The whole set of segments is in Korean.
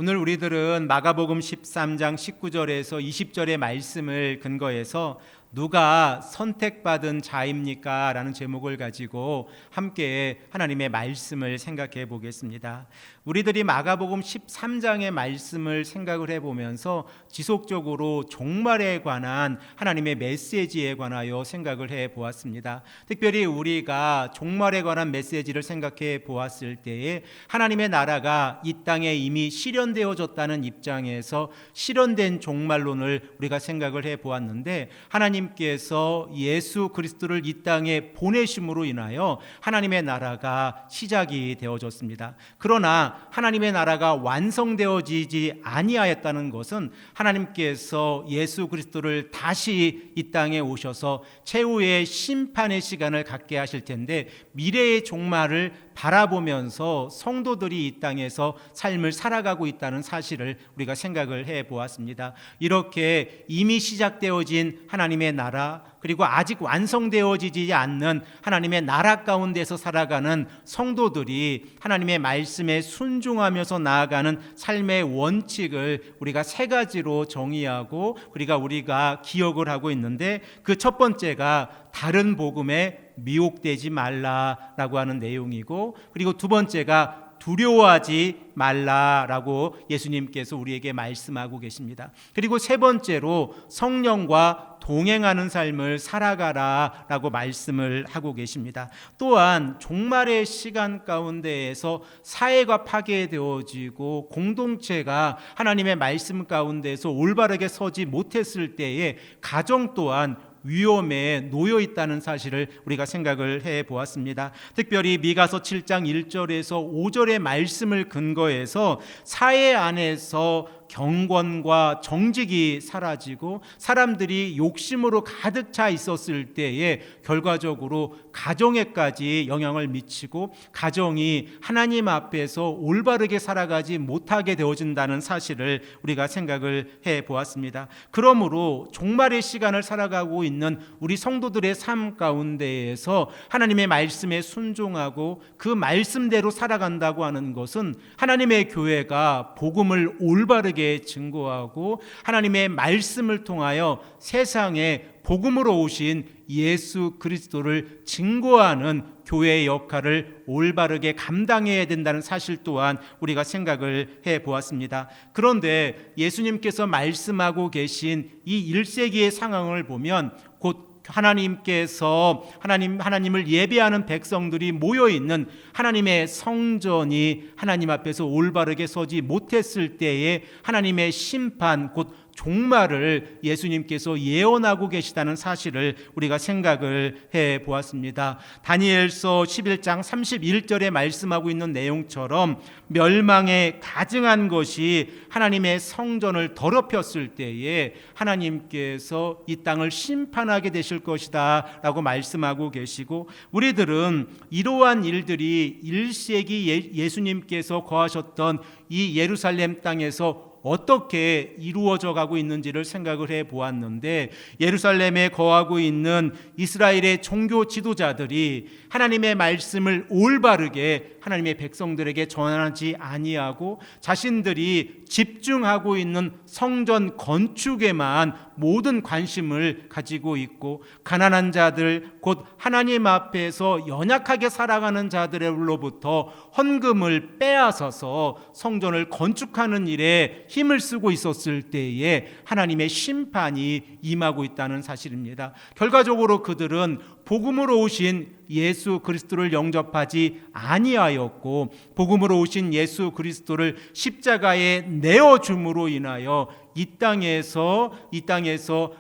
오늘 우리들은 마가복음 13장 19절에서 20절의 말씀을 근거해서 누가 선택받은 자입니까? 라는 제목을 가지고 함께 하나님의 말씀을 생각해 보겠습니다. 우리들이 마가복음 13장의 말씀을 생각을 해보면서 지속적으로 종말에 관한 하나님의 메시지에 관하여 생각을 해 보았습니다. 특별히 우리가 종말에 관한 메시지를 생각해 보았을 때에 하나님의 나라가 이 땅에 이미 실현되어졌다는 입장에서 실현된 종말론을 우리가 생각을 해 보았는데, 하나님께서 예수 그리스도를 이 땅에 보내심으로 인하여 하나님의 나라가 시작이 되어졌습니다. 그러나 하나님의 나라가 완성되어지지 아니하였다는 것은 하나님께서 예수 그리스도를 다시 이 땅에 오셔서 최후의 심판의 시간을 갖게 하실 텐데, 미래의 종말을 바라보면서 성도들이 이 땅에서 삶을 살아가고 있다는 사실을 우리가 생각을 해 보았습니다. 이렇게 이미 시작되어진 하나님의 나라, 그리고 아직 완성되어지지 않는 하나님의 나라 가운데서 살아가는 성도들이 하나님의 말씀에 순종하면서 나아가는 삶의 원칙을 우리가 세 가지로 정의하고 우리가 기억을 하고 있는데, 그 첫 번째가 다른 복음에 미혹되지 말라라고 하는 내용이고, 그리고 두 번째가 두려워하지 말라라고 예수님께서 우리에게 말씀하고 계십니다. 그리고 세 번째로 성령과 동행하는 삶을 살아가라라고 말씀을 하고 계십니다. 또한 종말의 시간 가운데에서 사회가 파괴되어지고 공동체가 하나님의 말씀 가운데서 올바르게 서지 못했을 때에 가정 또한 위험에 놓여 있다는 사실을 우리가 생각을 해 보았습니다. 특별히 미가서 7장 1절에서 5절의 말씀을 근거해서 사회 안에서 경건과 정직이 사라지고 사람들이 욕심으로 가득 차 있었을 때에 결과적으로 가정에까지 영향을 미치고 가정이 하나님 앞에서 올바르게 살아가지 못하게 되어진다는 사실을 우리가 생각을 해 보았습니다. 그러므로 종말의 시간을 살아가고 있는 우리 성도들의 삶 가운데에서 하나님의 말씀에 순종하고 그 말씀대로 살아간다고 하는 것은 하나님의 교회가 복음을 올바르게 증거하고 하나님의 말씀을 통하여 세상에 복음으로 오신 예수 그리스도를 증거하는 교회의 역할을 올바르게 감당해야 된다는 사실 또한 우리가 생각을 해 보았습니다. 그런데 예수님께서 말씀하고 계신 이 1세기의 상황을 보면 곧 하나님을 예배하는 백성들이 모여 있는 하나님의 성전이 하나님 앞에서 올바르게 서지 못했을 때에 하나님의 심판, 곧 종말을 예수님께서 예언하고 계시다는 사실을 우리가 생각을 해 보았습니다. 다니엘서 11장 31절에 말씀하고 있는 내용처럼 멸망에 가증한 것이 하나님의 성전을 더럽혔을 때에 하나님께서 이 땅을 심판하게 되실 것이다 라고 말씀하고 계시고, 우리들은 이러한 일들이 1세기 예수님께서 거하셨던 이 예루살렘 땅에서 어떻게 이루어져 가고 있는지를 생각을 해 보았는데, 예루살렘에 거하고 있는 이스라엘의 종교 지도자들이 하나님의 말씀을 올바르게 하나님의 백성들에게 전하지 아니하고 자신들이 집중하고 있는 성전 건축에만 모든 관심을 가지고 있고, 가난한 자들, 곧 하나님 앞에서 연약하게 살아가는 자들로부터 헌금을 빼앗아서 성전을 건축하는 일에 힘을 쓰고 있었을 때에 하나님의 심판이 임하고 있다는 사실입니다. 결과적으로 그들은 복음으로 오신 예수 그리스도를 영접하지 아니하였고, 복음으로 오신 예수 그리스도를 십자가에 내어줌으로 인하여 이 땅에서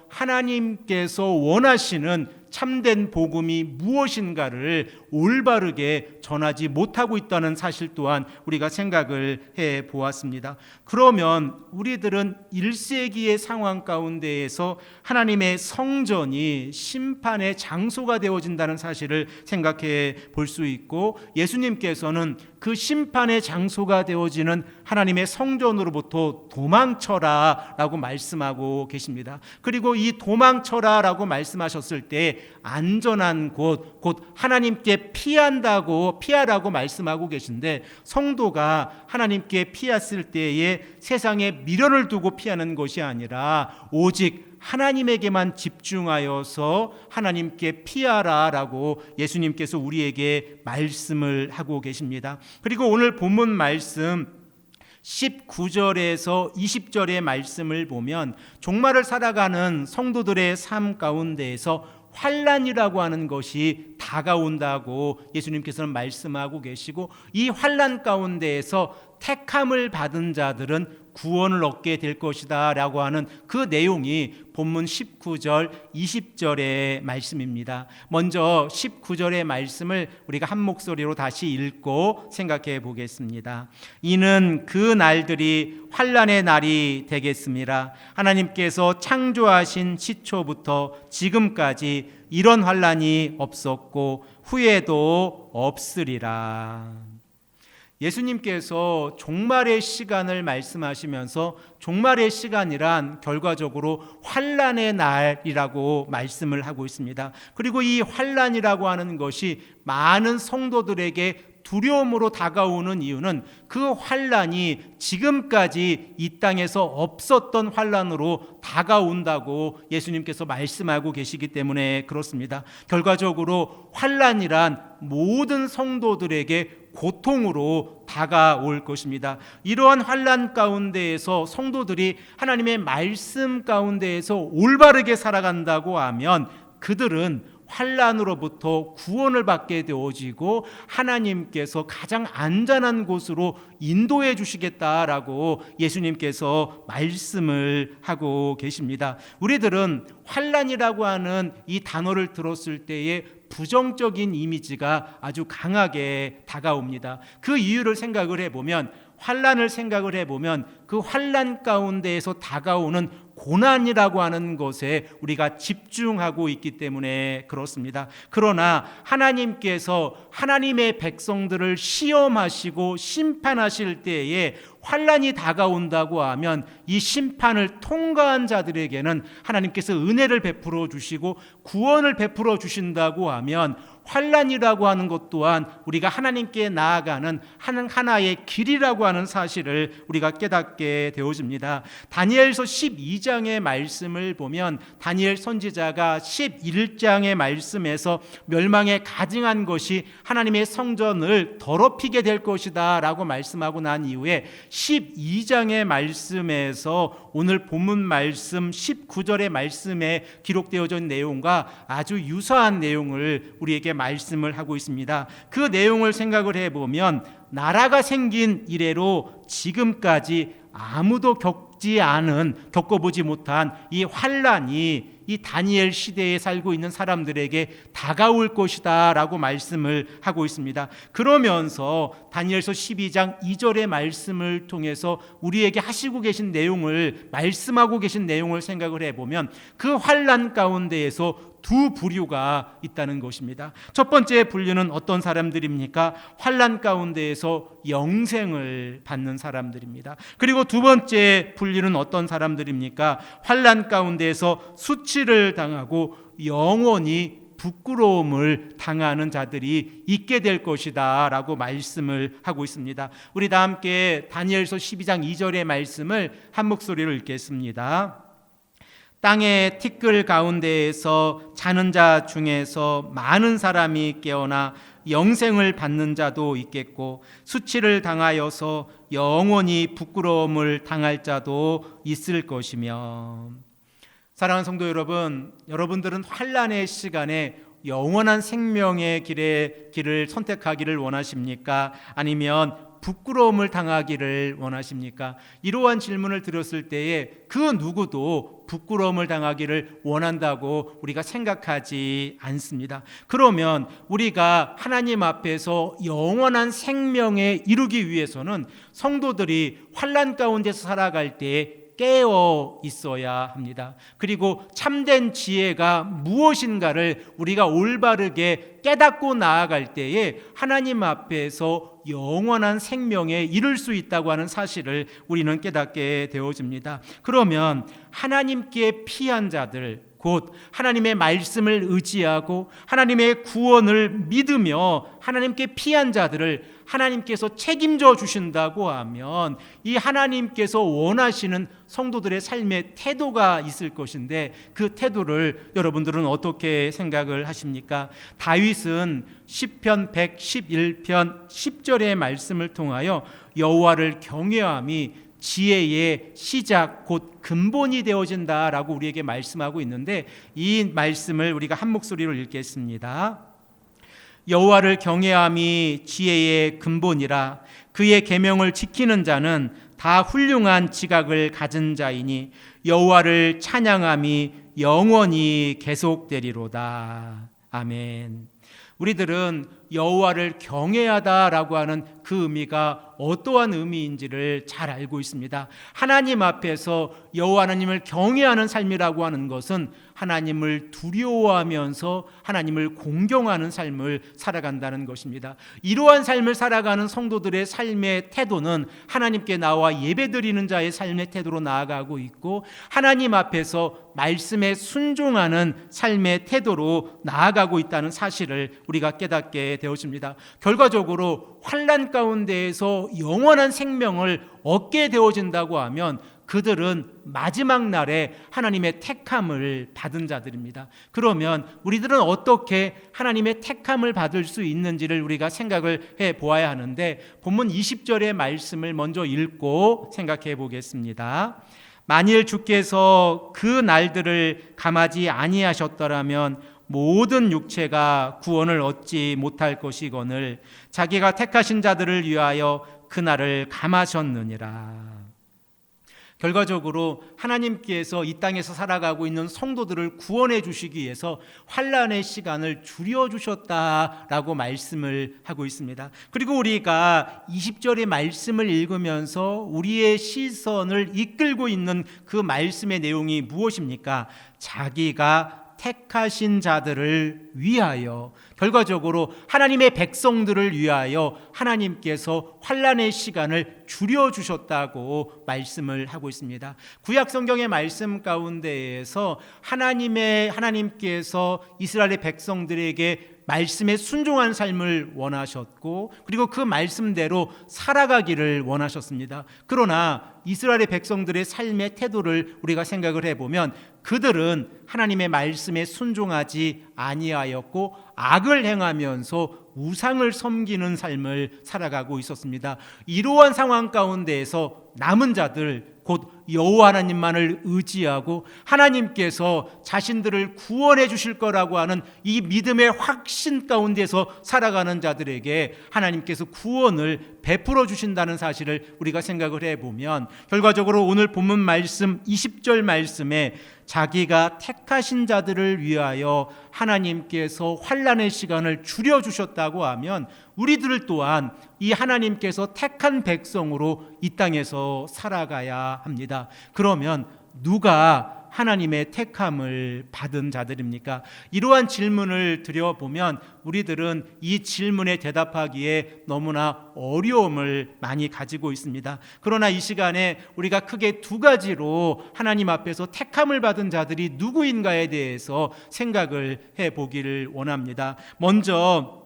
하나님께서 원하시는 참된 복음이 무엇인가를 올바르게 전하지 못하고 있다는 사실 또한 우리가 생각을 해 보았습니다. 그러면 우리들은 1세기의 상황 가운데에서 하나님의 성전이 심판의 장소가 되어진다는 사실을 생각해 볼 수 있고, 예수님께서는 그 심판의 장소가 되어지는 하나님의 성전으로부터 도망쳐라 라고 말씀하고 계십니다. 그리고 이 도망쳐라 라고 말씀하셨을 때 안전한 곳, 곧 하나님께 피하라고 말씀하고 계신데, 성도가 하나님께 피했을 때에 세상에 미련을 두고 피하는 것이 아니라 오직 하나님에게만 집중하여서 하나님께 피하라라고 예수님께서 우리에게 말씀을 하고 계십니다. 그리고 오늘 본문 말씀 19절에서 20절의 말씀을 보면 종말을 살아가는 성도들의 삶 가운데에서 환난이라고 하는 것이 다가온다고 예수님께서는 말씀하고 계시고, 이 환난 가운데에서 택함을 받은 자들은 구원을 얻게 될 것이다 라고 하는 그 내용이 본문 19절 20절의 말씀입니다. 먼저 19절의 말씀을 우리가 한 목소리로 다시 읽고 생각해 보겠습니다. 이는 그 날들이 환난의 날이 되겠습니다. 하나님께서 창조하신 시초부터 지금까지 이런 환난이 없었고 후에도 없으리라. 예수님께서 종말의 시간을 말씀하시면서 종말의 시간이란 결과적으로 환난의 날이라고 말씀을 하고 있습니다. 그리고 이 환난이라고 하는 것이 많은 성도들에게 두려움으로 다가오는 이유는 그 환난이 지금까지 이 땅에서 없었던 환난으로 다가온다고 예수님께서 말씀하고 계시기 때문에 그렇습니다. 결과적으로 환난이란 모든 성도들에게 고통으로 다가올 것입니다. 이러한 환난 가운데에서 성도들이 하나님의 말씀 가운데에서 올바르게 살아간다고 하면 그들은 환난으로부터 구원을 받게 되어지고 하나님께서 가장 안전한 곳으로 인도해 주시겠다라고 예수님께서 말씀을 하고 계십니다. 우리들은 환난이라고 하는 이 단어를 들었을 때에 부정적인 이미지가 아주 강하게 다가옵니다. 그 이유를 생각을 해보면, 환난을 생각을 해보면 그 환난 가운데에서 다가오는 고난이라고 하는 것에 우리가 집중하고 있기 때문에 그렇습니다. 그러나 하나님께서 하나님의 백성들을 시험하시고 심판하실 때에 환난이 다가온다고 하면 이 심판을 통과한 자들에게는 하나님께서 은혜를 베풀어 주시고 구원을 베풀어 주신다고 하면 환난이라고 하는 것 또한 우리가 하나님께 나아가는 하나의 길이라고 하는 사실을 우리가 깨닫게 되어집니다. 다니엘서 12장의 말씀을 보면 다니엘 선지자가 11장의 말씀에서 멸망에 가증한 것이 하나님의 성전을 더럽히게 될 것이다 라고 말씀하고 난 이후에 12장의 말씀에서 오늘 본문 말씀 19절의 말씀에 기록되어져 있는 내용과 아주 유사한 내용을 우리에게 말씀을 하고 있습니다. 그 내용을 생각을 해보면 나라가 생긴 이래로 지금까지 아무도 겪어보지 못한 이 환난이 이 다니엘 시대에 살고 있는 사람들에게 다가올 것이다 라고 말씀을 하고 있습니다. 그러면서 다니엘서 12장 2절의 말씀을 통해서 우리에게 하시고 계신 내용을, 말씀하고 계신 내용을 생각을 해보면 그 환난 가운데에서 두 부류가 있다는 것입니다. 첫 번째 분류는 어떤 사람들입니까? 환난 가운데에서 영생을 받는 사람들입니다. 그리고 두 번째 분류는 어떤 사람들입니까? 환난 가운데에서 수치를 당하고 영원히 부끄러움을 당하는 자들이 있게 될 것이다 라고 말씀을 하고 있습니다. 우리 다 함께 다니엘서 12장 2절의 말씀을 한 목소리로 읽겠습니다. 땅의 티끌 가운데에서 자는 자 중에서 많은 사람이 깨어나 영생을 받는 자도 있겠고 수치를 당하여서 영원히 부끄러움을 당할 자도 있을 것이며. 사랑하는 성도 여러분, 여러분들은 환난의 시간에 영원한 생명의 길을 선택하기를 원하십니까? 아니면 부끄러움을 당하기를 원하십니까? 이러한 질문을 드렸을 때에 그 누구도 부끄러움을 당하기를 원한다고 우리가 생각하지 않습니다. 그러면 우리가 하나님 앞에서 영원한 생명에 이루기 위해서는 성도들이 환난 가운데서 살아갈 때에 깨어 있어야 합니다. 그리고 참된 지혜가 무엇인가를 우리가 올바르게 깨닫고 나아갈 때에 하나님 앞에서 영원한 생명에 이를 수 있다고 하는 사실을 우리는 깨닫게 되어집니다. 그러면 하나님께 피한 자들, 곧 하나님의 말씀을 의지하고 하나님의 구원을 믿으며 하나님께 피한 자들을 하나님께서 책임져 주신다고 하면 이 하나님께서 원하시는 성도들의 삶의 태도가 있을 것인데, 그 태도를 여러분들은 어떻게 생각을 하십니까? 다윗은 시편 111편 10절의 말씀을 통하여 여호와를 경외함이 지혜의 시작 곧 근본이 되어진다라고 우리에게 말씀하고 있는데, 이 말씀을 우리가 한 목소리로 읽겠습니다. 여호와를 경외함이 지혜의 근본이라. 그의 계명을 지키는 자는 다 훌륭한 지각을 가진 자이니 여호와를 찬양함이 영원히 계속되리로다. 아멘. 우리들은 여호와를 경외하다라고 하는 그 의미가 어떠한 의미인지를 잘 알고 있습니다. 하나님 앞에서 여호와 하나님을 경외하는 삶이라고 하는 것은 하나님을 두려워하면서 하나님을 공경하는 삶을 살아간다는 것입니다. 이러한 삶을 살아가는 성도들의 삶의 태도는 하나님께 나와 예배드리는 자의 삶의 태도로 나아가고 있고, 하나님 앞에서 말씀에 순종하는 삶의 태도로 나아가고 있다는 사실을 우리가 깨닫게 되어집니다. 결과적으로 환난 가운데에서 영원한 생명을 얻게 되어진다고 하면 그들은 마지막 날에 하나님의 택함을 받은 자들입니다. 그러면 우리들은 어떻게 하나님의 택함을 받을 수 있는지를 우리가 생각을 해 보아야 하는데, 본문 20절의 말씀을 먼저 읽고 생각해 보겠습니다. 만일 주께서 그 날들을 감하지 아니하셨더라면 모든 육체가 구원을 얻지 못할 것이거늘 자기가 택하신 자들을 위하여 그날을 감하셨느니라. 결과적으로 하나님께서 이 땅에서 살아가고 있는 성도들을 구원해 주시기 위해서 환난의 시간을 줄여주셨다라고 말씀을 하고 있습니다. 그리고 우리가 20절의 말씀을 읽으면서 우리의 시선을 이끌고 있는 그 말씀의 내용이 무엇입니까? 자기가 택하신 자들을 위하여, 결과적으로 하나님의 백성들을 위하여 하나님께서 환난의 시간을 줄여주셨다고 말씀을 하고 있습니다. 구약 성경의 말씀 가운데에서 하나님께서 이스라엘의 백성들에게 말씀에 순종한 삶을 원하셨고, 그리고 그 말씀대로 살아가기를 원하셨습니다. 그러나 이스라엘의 백성들의 삶의 태도를 우리가 생각을 해보면 그들은 하나님의 말씀에 순종하지 아니하였고 악을 행하면서 우상을 섬기는 삶을 살아가고 있었습니다. 이러한 상황 가운데에서 남은 자들, 곧 여호와 하나님만을 의지하고 하나님께서 자신들을 구원해 주실 거라고 하는 이 믿음의 확신 가운데서 살아가는 자들에게 하나님께서 구원을 베풀어 주신다는 사실을 우리가 생각을 해보면, 결과적으로 오늘 본문 말씀 20절 말씀에 자기가 택하신 자들을 위하여 하나님께서 환난의 시간을 줄여주셨다고 하면 우리들 또한 이 하나님께서 택한 백성으로 이 땅에서 살아가야 합니다. 그러면 누가 하나님의 택함을 받은 자들입니까? 이러한 질문을 드려보면 우리들은 이 질문에 대답하기에 너무나 어려움을 많이 가지고 있습니다. 그러나 이 시간에 우리가 크게 두 가지로 하나님 앞에서 택함을 받은 자들이 누구인가에 대해서 생각을 해보기를 원합니다. 먼저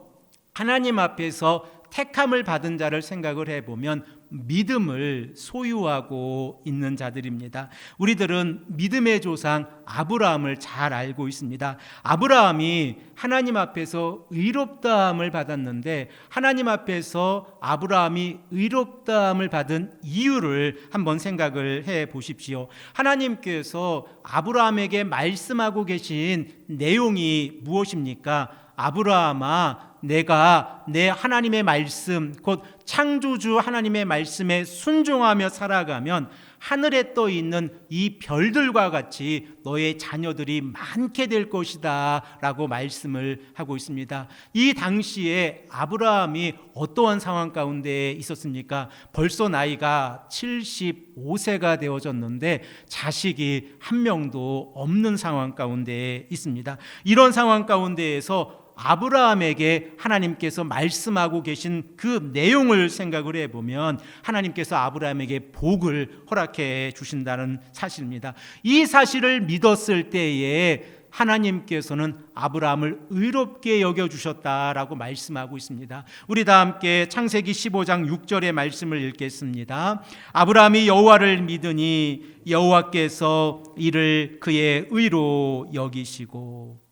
하나님 앞에서 택함을 받은 자를 생각을 해보면 믿음을 소유하고 있는 자들입니다. 우리들은 믿음의 조상 아브라함을 잘 알고 있습니다. 아브라함이 하나님 앞에서 의롭다함을 받았는데, 하나님 앞에서 아브라함이 의롭다함을 받은 이유를 한번 생각을 해 보십시오. 하나님께서 아브라함에게 말씀하고 계신 내용이 무엇입니까? 아브라함아, 내가 내 하나님의 말씀, 곧 창조주 하나님의 말씀에 순종하며 살아가면 하늘에 떠 있는 이 별들과 같이 너의 자녀들이 많게 될 것이다 라고 말씀을 하고 있습니다. 이 당시에 아브라함이 어떠한 상황 가운데 있었습니까? 벌써 나이가 75세가 되어졌는데 자식이 한 명도 없는 상황 가운데 있습니다. 이런 상황 가운데에서 아브라함에게 하나님께서 말씀하고 계신 그 내용을 생각을 해보면 하나님께서 아브라함에게 복을 허락해 주신다는 사실입니다. 이 사실을 믿었을 때에 하나님께서는 아브라함을 의롭게 여겨주셨다라고 말씀하고 있습니다. 우리 다 함께 창세기 15장 6절의 말씀을 읽겠습니다. 아브라함이 여호와를 믿으니 여호와께서 이를 그의 의로 여기시고.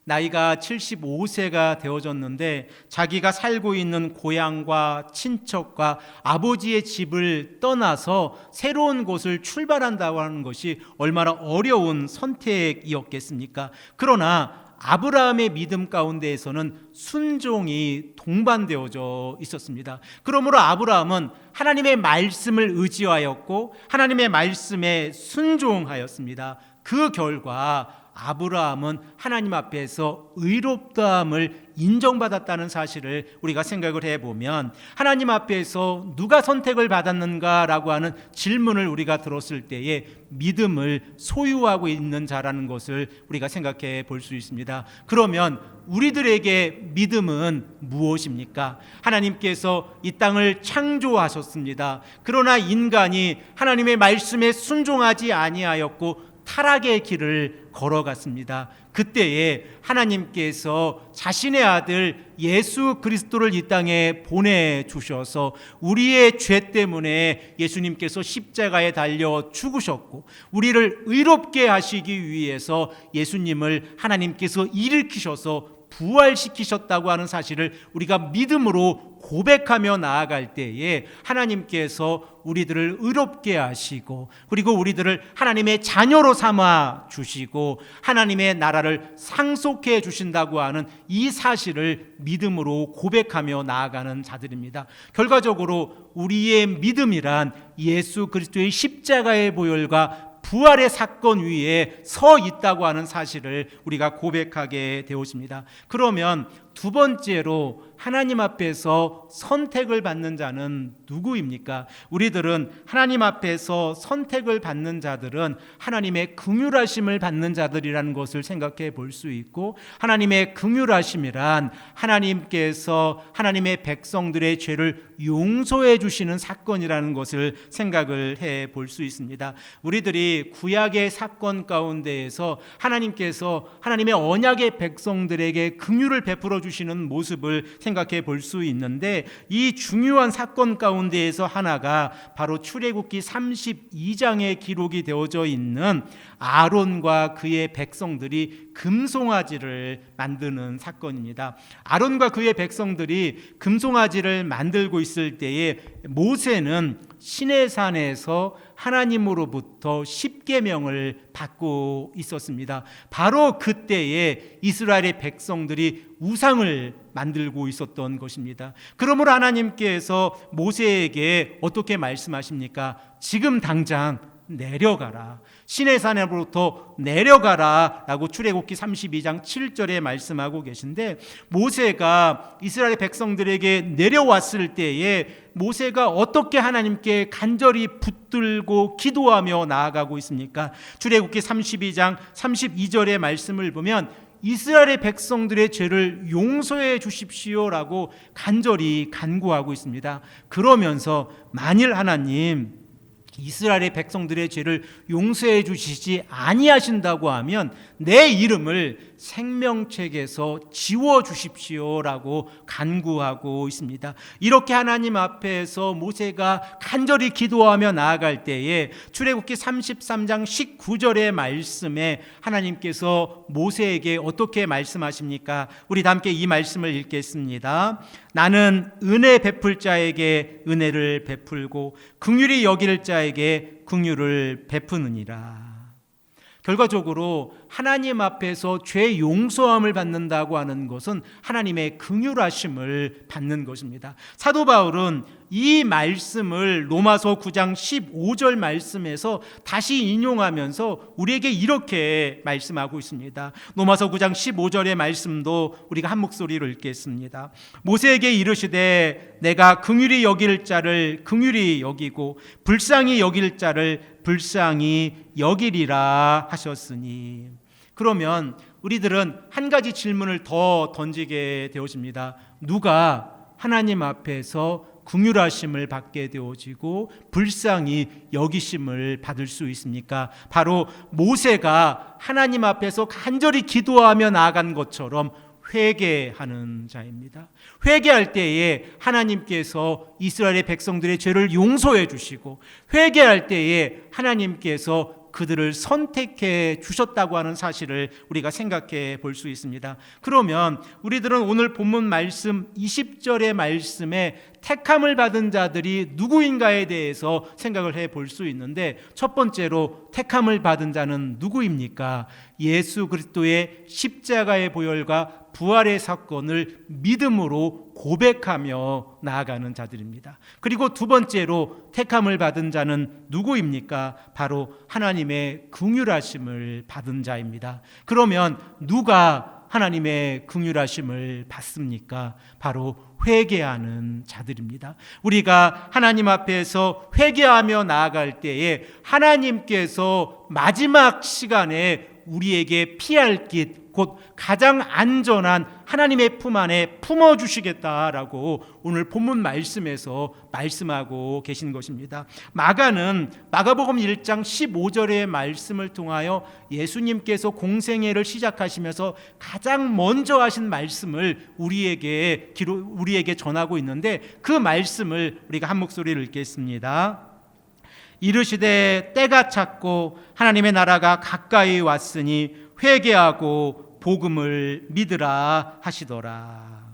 나이가 75세가 되어졌는데 자기가 살고 있는 고향과 친척과 아버지의 집을 떠나서 새로운 곳을 출발한다고 하는 것이 얼마나 어려운 선택이었겠습니까? 그러나 아브라함의 믿음 가운데에서는 순종이 동반되어져 있었습니다. 그러므로 아브라함은 하나님의 말씀을 의지하였고 하나님의 말씀에 순종하였습니다. 그 결과 아브라함은 하나님 앞에서 의롭다함을 인정받았다는 사실을 우리가 생각을 해보면 하나님 앞에서 누가 선택을 받았는가라고 하는 질문을 우리가 들었을 때에 믿음을 소유하고 있는 자라는 것을 우리가 생각해 볼 수 있습니다. 그러면 우리들에게 믿음은 무엇입니까? 하나님께서 이 땅을 창조하셨습니다. 그러나 인간이 하나님의 말씀에 순종하지 아니하였고 타락의 길을 걸어갔습니다. 그때에 하나님께서 자신의 아들 예수 그리스도를 이 땅에 보내주셔서 우리의 죄 때문에 예수님께서 십자가에 달려 죽으셨고 우리를 의롭게 하시기 위해서 예수님을 하나님께서 일으키셔서 부활시키셨다고 하는 사실을 우리가 믿음으로 고백하며 나아갈 때에 하나님께서 우리들을 의롭게 하시고 그리고 우리들을 하나님의 자녀로 삼아 주시고 하나님의 나라를 상속해 주신다고 하는 이 사실을 믿음으로 고백하며 나아가는 자들입니다. 결과적으로 우리의 믿음이란 예수 그리스도의 십자가의 보혈과 부활의 사건 위에 서 있다고 하는 사실을 우리가 고백하게 되었습니다. 그러면 두 번째로 하나님 앞에서 선택을 받는 자는 누구입니까? 우리들은 하나님 앞에서 선택을 받는 자들은 하나님의 긍휼하심을 받는 자들이라는 것을 생각해 볼 수 있고 하나님의 긍휼하심이란 하나님께서 하나님의 백성들의 죄를 용서해 주시는 사건이라는 것을 생각을 해 볼 수 있습니다. 우리들이 구약의 사건 가운데에서 하나님께서 하나님의 언약의 백성들에게 긍휼을 베풀어 주시는 모습을 생각해 볼 수 있는데 이 중요한 사건 가운데에서 하나가 바로 출애굽기 32장에 기록이 되어져 있는 아론과 그의 백성들이 금송아지를 만드는 사건입니다. 아론과 그의 백성들이 금송아지를 만들고 있을 때에 모세는 시내산에서 하나님으로부터 십계명을 받고 있었습니다. 바로 그때에 이스라엘의 백성들이 우상을 만들고 있었던 것입니다. 그러므로 하나님께서 모세에게 어떻게 말씀하십니까? 지금 당장 내려가라. 시내산으로부터 내려가라 라고 출애굽기 32장 7절에 말씀하고 계신데 모세가 이스라엘 백성들에게 내려왔을 때에 모세가 어떻게 하나님께 간절히 붙들고 기도하며 나아가고 있습니까? 출애굽기 32장 32절의 말씀을 보면 이스라엘의 백성들의 죄를 용서해 주십시오라고 간절히 간구하고 있습니다. 그러면서 만일 하나님 이스라엘의 백성들의 죄를 용서해 주시지 아니하신다고 하면 내 이름을 생명책에서 지워 주십시오라고 간구하고 있습니다. 이렇게 하나님 앞에서 모세가 간절히 기도하며 나아갈 때에 출애굽기 33장 19절의 말씀에 하나님께서 모세에게 어떻게 말씀하십니까? 우리 다 함께 이 말씀을 읽겠습니다. 나는 은혜 베풀 자에게 은혜를 베풀고 긍휼히 여길 자에게 긍휼을 베푸느니라. 결과적으로 하나님 앞에서 죄 용서함을 받는다고 하는 것은 하나님의 긍휼하심을 받는 것입니다. 사도 바울은 이 말씀을 로마서 9장 15절 말씀에서 다시 인용하면서 우리에게 이렇게 말씀하고 있습니다. 로마서 9장 15절의 말씀도 우리가 한 목소리로 읽겠습니다. 모세에게 이르시되 내가 긍휼히 여길 자를 긍휼히 여기고 불쌍히 여길 자를 불쌍히 여기리라 하셨으니. 그러면 우리들은 한 가지 질문을 더 던지게 되어집니다. 누가 하나님 앞에서 긍휼하심을 받게 되어지고 불쌍히 여기심을 받을 수 있습니까? 바로 모세가 하나님 앞에서 간절히 기도하며 나아간 것처럼 회개하는 자입니다. 회개할 때에 하나님께서 이스라엘의 백성들의 죄를 용서해 주시고, 회개할 때에 하나님께서 그들을 선택해 주셨다고 하는 사실을 우리가 생각해 볼 수 있습니다. 그러면 우리들은 오늘 본문 말씀 20절의 말씀에 택함을 받은 자들이 누구인가에 대해서 생각을 해 볼 수 있는데, 첫 번째로 택함을 받은 자는 누구입니까? 예수 그리스도의 십자가의 보혈과 부활의 사건을 믿음으로 고백하며 나아가는 자들입니다. 그리고 두 번째로 택함을 받은 자는 누구입니까? 바로 하나님의 긍휼하심을 받은 자입니다. 그러면 누가 하나님의 긍휼하심을 받습니까? 바로 회개하는 자들입니다. 우리가 하나님 앞에서 회개하며 나아갈 때에 하나님께서 마지막 시간에 우리에게 피할 길, 곧 가장 안전한 하나님의 품 안에 품어주시겠다라고 오늘 본문 말씀에서 말씀하고 계신 것입니다. 마가는 마가복음 1장 15절의 말씀을 통하여 예수님께서 공생애를 시작하시면서 가장 먼저 하신 말씀을 우리에게 전하고 있는데, 그 말씀을 우리가 한 목소리를 읽겠습니다. 이르시되 때가 찼고 하나님의 나라가 가까이 왔으니 회개하고 복음을 믿으라 하시더라.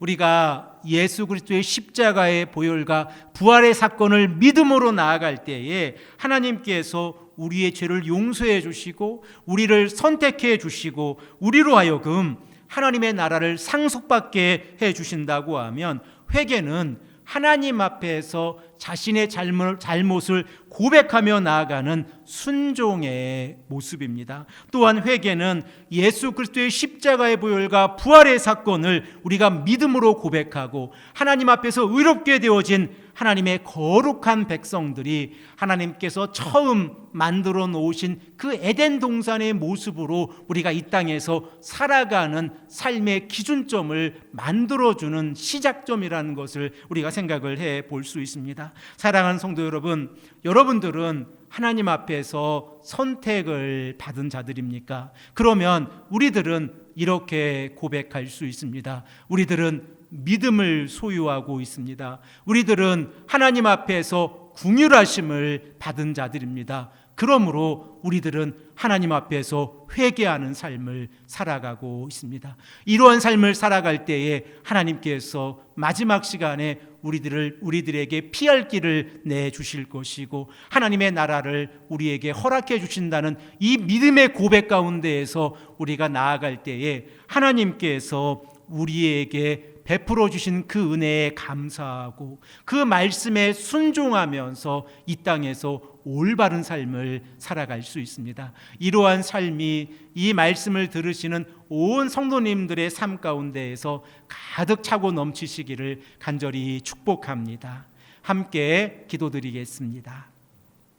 우리가 예수 그리스도의 십자가의 보혈과 부활의 사건을 믿음으로 나아갈 때에 하나님께서 우리의 죄를 용서해 주시고 우리를 선택해 주시고 우리로 하여금 하나님의 나라를 상속받게 해 주신다고 하면, 회개는 하나님 앞에서 자신의 잘못을 고백하며 나아가는 순종의 모습입니다. 또한 회개는 예수 그리스도의 십자가의 보혈과 부활의 사건을 우리가 믿음으로 고백하고 하나님 앞에서 의롭게 되어진 하나님의 거룩한 백성들이 하나님께서 처음 만들어 놓으신 그 에덴 동산의 모습으로 우리가 이 땅에서 살아가는 삶의 기준점을 만들어주는 시작점이라는 것을 우리가 생각을 해 볼 수 있습니다. 사랑하는 성도 여러분, 여러분들은 하나님 앞에서 선택을 받은 자들입니까? 그러면 우리들은 이렇게 고백할 수 있습니다. 우리들은 믿음을 소유하고 있습니다. 우리들은 하나님 앞에서 긍휼하심을 받은 자들입니다. 그러므로 우리들은 하나님 앞에서 회개하는 삶을 살아가고 있습니다. 이러한 삶을 살아갈 때에 하나님께서 마지막 시간에 우리들에게 피할 길을 내주실 것이고 하나님의 나라를 우리에게 허락해 주신다는 이 믿음의 고백 가운데에서 우리가 나아갈 때에 하나님께서 우리에게 베풀어 주신 그 은혜에 감사하고 그 말씀에 순종하면서 이 땅에서 올바른 삶을 살아갈 수 있습니다. 이러한 삶이 이 말씀을 들으시는 온 성도님들의 삶 가운데에서 가득 차고 넘치시기를 간절히 축복합니다. 함께 기도드리겠습니다.